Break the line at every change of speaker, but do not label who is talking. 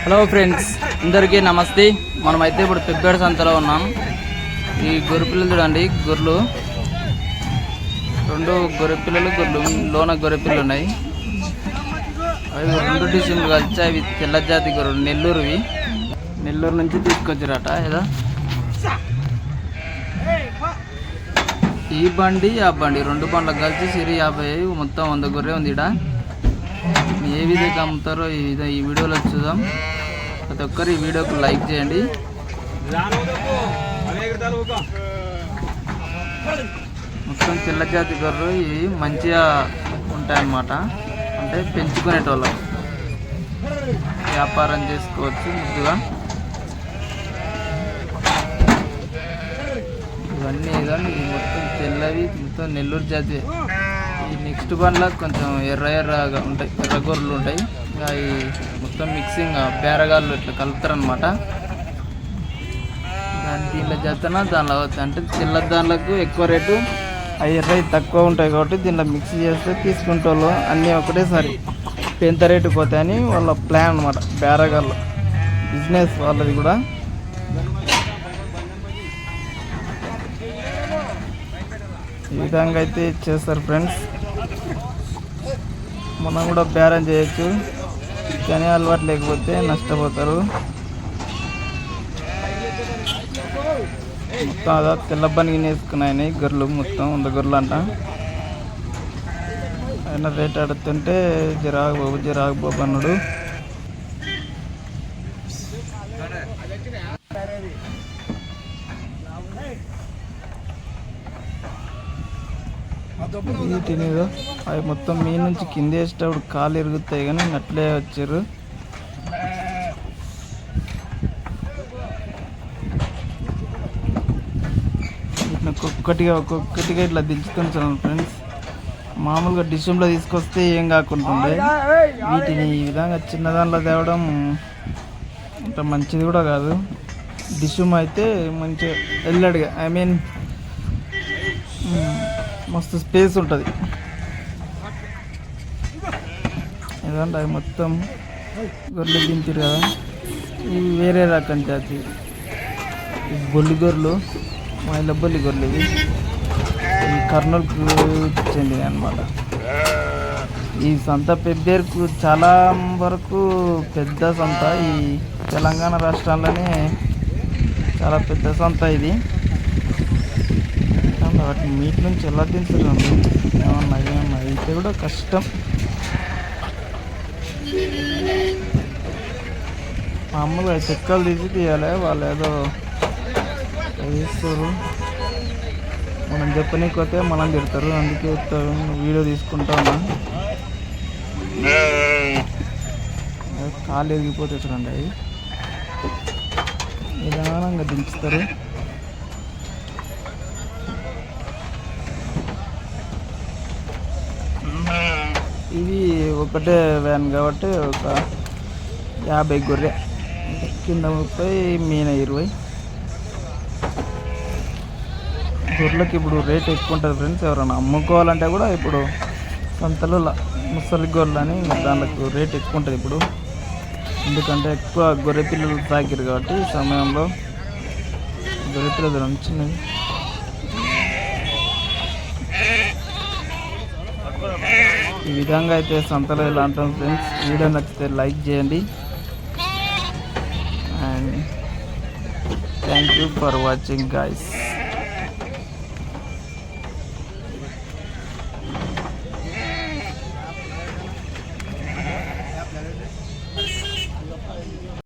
Hello friends, అందరికీ నమస్తే. మనమైతే ఇప్పుడు పెబ్బేడ సంతలో ఉన్నాం. ఈ గొర్రె పిల్లలు చూడండి, గొర్రెలు రెండు గొర్రెలు లోన గొర్రె పిల్లలు ఉన్నాయి. అవి రెండు డిసెంబర్ కలిసి అవి తెల్ల జాతి గొర్రెలు, నెల్లూరు నుంచి తీసుకొచ్చారట. ఏదో ఈ బండి ఆ బండి రెండు బండ్లకు కలిసి సిరి 50, మొత్తం 100 గొర్రె ఉంది. ఇక్కడ ఏ విధంగా అమ్ముతారో ఈ వీడియోలో చూద్దాం. ప్రతి ఒక్కరు ఈ వీడియోకి లైక్ చేయండి. మొత్తం తెల్ల జాతి గొర్రెలు ఇవి మంచిగా ఉంటాయన్నమాట. అంటే పెంచుకునేటోళ్ళం వ్యాపారం చేసుకోవచ్చు ముద్దుగా. ఇవన్నీ మొత్తం తెల్లవి, మొత్తం నెల్లూరు జాతి. ఈ నెక్స్ట్ బండ్లో కొంచెం ఎర్రగా ఉంటాయి, ఎర్ర గొర్రెలు ఉంటాయి. అవి మొత్తం మిక్సింగ్ బేరగాళ్ళు ఇట్లా కలుపుతారనమాట. దీనిలో జతన దానిలో అవుతాయి. అంటే తెల్ల దానిలకు ఎక్కువ రేటు, అవి ఎర్రవి తక్కువ ఉంటాయి. కాబట్టి దీనిలో మిక్స్ చేస్తే తీసుకుంటోళ్ళు అన్నీ ఒకటేసారి ఎంత రేటు పోతాయని వాళ్ళ ప్లాన్ అనమాట. బేరగాళ్ళు బిజినెస్ వాళ్ళది కూడా. ఈ విధంగా అయితే చేస్తారు ఫ్రెండ్స్. మనం కూడా బేరం చేయొచ్చు, కానీ అలవాటు లేకపోతే నష్టపోతారు. మొత్తం అదా తెల్లబ్బనికి నేసుకున్నాయని గొర్రెలు, మొత్తం 100 గొర్రెలు అంట. ఆయన రేట్ అడుగుతుంటే జిరాగు బాబు అన్నాడు. వీటిని అవి మొత్తం మీ నుంచి కింద వేసేటప్పుడు కాలు ఇరుగుతాయి, కానీ అట్లే వచ్చారు. ఒక్కొక్కటిగా ఇట్లా దించుతుంటాను ఫ్రెండ్స్. మామూలుగా డిషంలో తీసుకొస్తే ఏం కాకుంటుండే, వీటిని ఈ విధంగా చిన్నదాంట్లో తేవడం అంత మంచిది కూడా కాదు. డిషం అయితే మంచిగా ఎల్లడిగా, ఐ మీన్ మస్తు స్పేస్ ఉంటుంది. ఎందుకంటే అవి మొత్తం గొర్రెలు దించారు కదా. ఇవి వేరే రకం జాతి బొల్లి గొర్రెలు, మైల బొల్లి గొర్రెలు. ఇవి కర్నూలుకు చెందినవి అన్నమాట. ఈ సంత పెబ్బేరుకు చాలా వరకు పెద్ద సంత. ఈ తెలంగాణ రాష్ట్రాల్లోనే చాలా పెద్ద సంత ఇది. వాటిని మీట్ నుంచి ఎలా దించడం ఏమన్నా అయితే కూడా కష్టం. మామూలుగా చెక్కలు తీసి తీయాలి, వాళ్ళు ఏదో వేస్తారు. మనం చెప్పనీకపోతే మనం తిడతారు. అందుకే వీడియో తీసుకుంటా ఉన్నా. కాలు ఎరిగిపోతే చూడండి, అవి నిదానంగా దించుతారు. ఇవి ఒకటే వ్యాన్ కాబట్టి ఒక 50 గొర్రె, కింద 30, మీన 20. గొర్రెలకి ఇప్పుడు రేట్ ఎక్కువ ఉంటుంది ఫ్రెండ్స్. ఎవరైనా అమ్ముకోవాలంటే కూడా ఇప్పుడు సంతలో ముసలి గొర్రెలు అని దానికి రేట్ ఎక్కువ ఉంటుంది ఇప్పుడు. ఎందుకంటే ఎక్కువ గొర్రె పిల్లలు తాకిరు కాబట్టి ఈ సమయంలో గొర్రె పిల్లలు చిన్నవి. ఈ విధంగా అయితే సంతలో ఇలా అంటాం ఫ్రెండ్స్. వీడియో నచ్చితే లైక్ చేయండి. And thank you for watching guys.